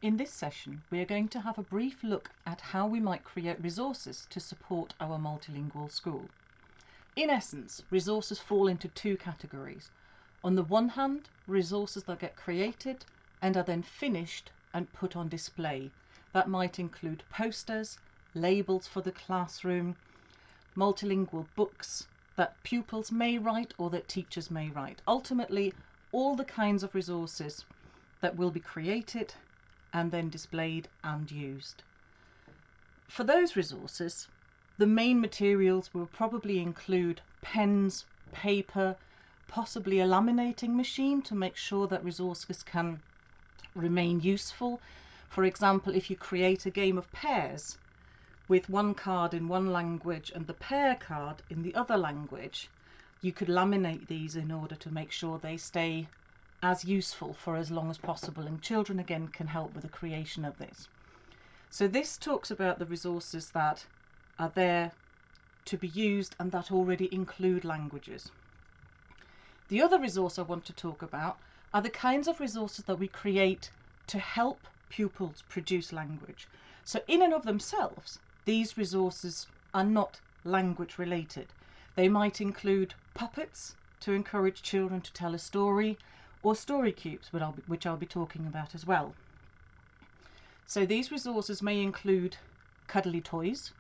In this session, we are going to have a brief look at how we might create resources to support our multilingual school. In essence, resources fall into two categories. On the one hand, resources that get created and are then finished and put on display. That might include posters, labels for the classroom, multilingual books that pupils may write or that teachers may write. Ultimately, all the kinds of resources that will be created and then displayed and used. For those resources, the main materials will probably include pens, paper, possibly a laminating machine to make sure that resources can remain useful. For example, if you create a game of pairs with one card in one language and the pair card in the other language, you could laminate these in order to make sure they stay as useful for as long as possible, and children again can help with the creation of this. So this talks about the resources that are there to be used and that already include languages. The other resource I want to talk about are the kinds of resources that we create to help pupils produce language. So in and of themselves, these resources are not language related. They might include puppets to encourage children to tell a story, or story cubes, which I'll be talking about as well. So these resources may include cuddly toys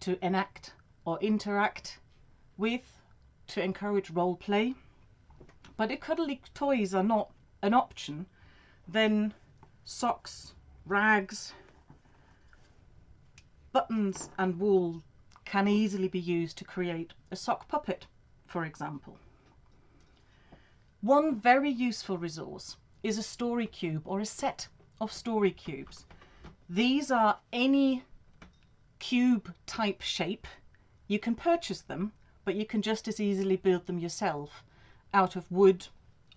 to enact or interact with, to encourage role play. But if cuddly toys are not an option, then socks, rags, buttons and wool can easily be used to create a sock puppet, for example. One very useful resource is a story cube or a set of story cubes. These are any cube type shape. You can purchase them, but you can just as easily build them yourself out of wood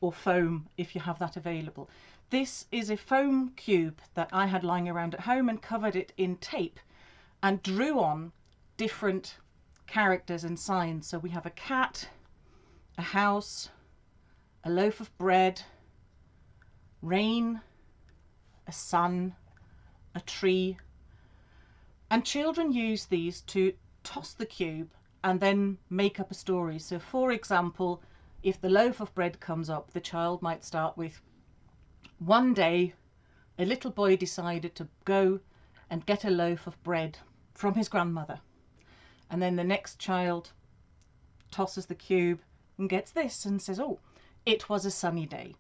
or foam if you have that available. This is a foam cube that I had lying around at home and covered it in tape and drew on different characters and signs. So we have a cat, a house, a loaf of bread, rain, a sun, a tree, and children use these to toss the cube and then make up a story. So for example, if the loaf of bread comes up, the child might start with, one day a little boy decided to go and get a loaf of bread from his grandmother, and then the next child tosses the cube and gets this and says, oh, it was a sunny day.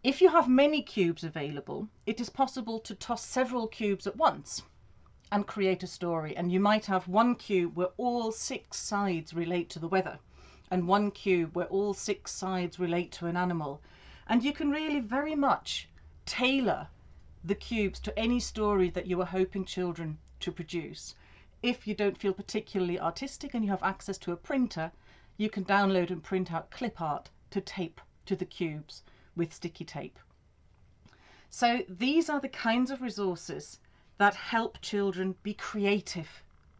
If you have many cubes available, it is possible to toss several cubes at once and create a story. And you might have one cube where all 6 sides relate to the weather, and one cube where all 6 sides relate to an animal. And you can really very much tailor the cubes to any story that you are hoping children to produce. If you don't feel particularly artistic and you have access to a printer, you can download and print out clip art to tape to the cubes with sticky tape. So these are the kinds of resources that help children be creative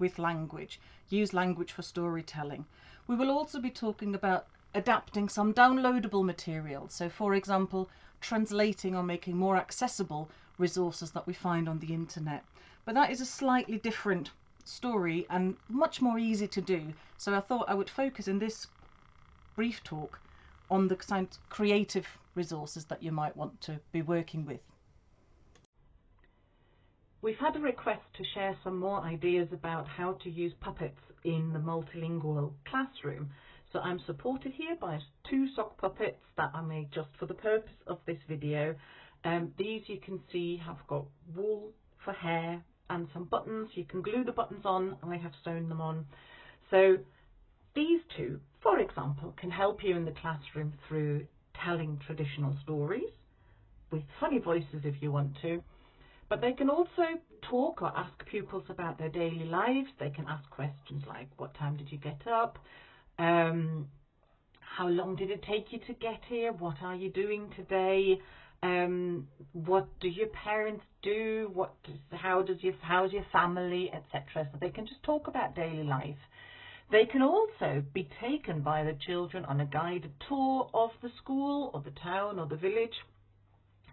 with language, use language for storytelling. We will also be talking about adapting some downloadable materials. So for example, translating or making more accessible resources that we find on the internet. But that is a slightly different story and much more easy to do. So I thought I would focus in this brief talk on the kind of creative resources that you might want to be working with. We've had a request to share some more ideas about how to use puppets in the multilingual classroom. So I'm supported here by 2 sock puppets that I made just for the purpose of this video. These you can see have got wool for hair and some buttons. You can glue the buttons on, and I have sewn them on. So these 2, for example, can help you in the classroom through telling traditional stories with funny voices if you want to. But they can also talk or ask pupils about their daily lives. They can ask questions like, what time did you get up? How long did it take you to get here? What are you doing today? What do your parents do? How's your family, etc. So they can just talk about daily life. They can also be taken by the children on a guided tour of the school or the town or the village,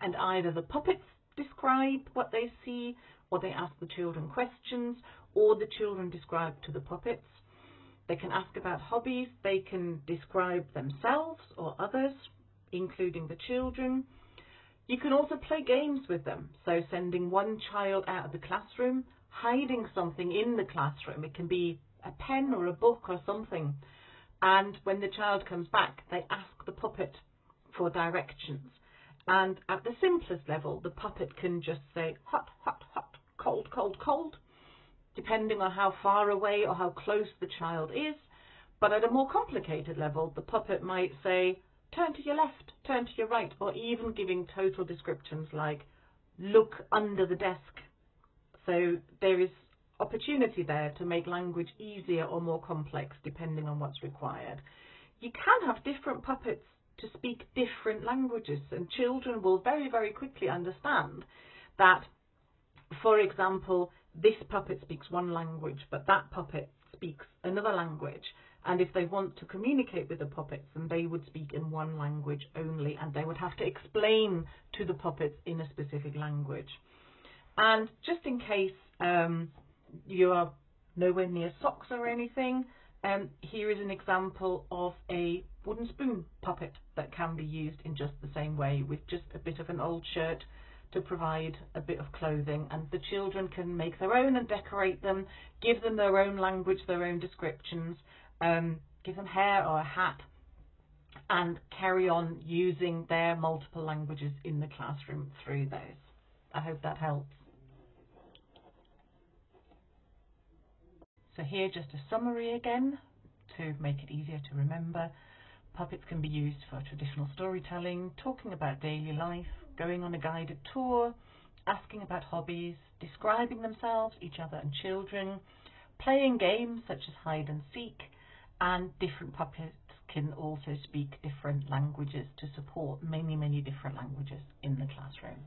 and either the puppets describe what they see, or they ask the children questions, or the children describe to the puppets. They can ask about hobbies, they can describe themselves or others, including the children. You can also play games with them, so sending one child out of the classroom, hiding something in the classroom. It can be a pen or a book or something. And when the child comes back, they ask the puppet for directions. And at the simplest level, the puppet can just say hot, hot, hot, cold, cold, cold, depending on how far away or how close the child is. But at a more complicated level, the puppet might say, turn to your left, turn to your right, or even giving total descriptions like, look under the desk. So there is opportunity there to make language easier or more complex depending on what's required. You can have different puppets to speak different languages, and children will very, very quickly understand that, for example, this puppet speaks one language, but that puppet speaks another language. And if they want to communicate with the puppets, then they would speak in one language only, and they would have to explain to the puppets in a specific language. And just in case you are nowhere near socks or anything, here is an example of a wooden spoon puppet that can be used in just the same way, with just a bit of an old shirt to provide a bit of clothing, and the children can make their own and decorate them, give them their own language, their own descriptions, give them hair or a hat, and carry on using their multiple languages in the classroom through those. I hope that helps. So here just a summary again to make it easier to remember. Puppets can be used for traditional storytelling, talking about daily life, going on a guided tour, asking about hobbies, describing themselves, each other and children, playing games such as hide and seek, and different puppets can also speak different languages to support many, many different languages in the classroom.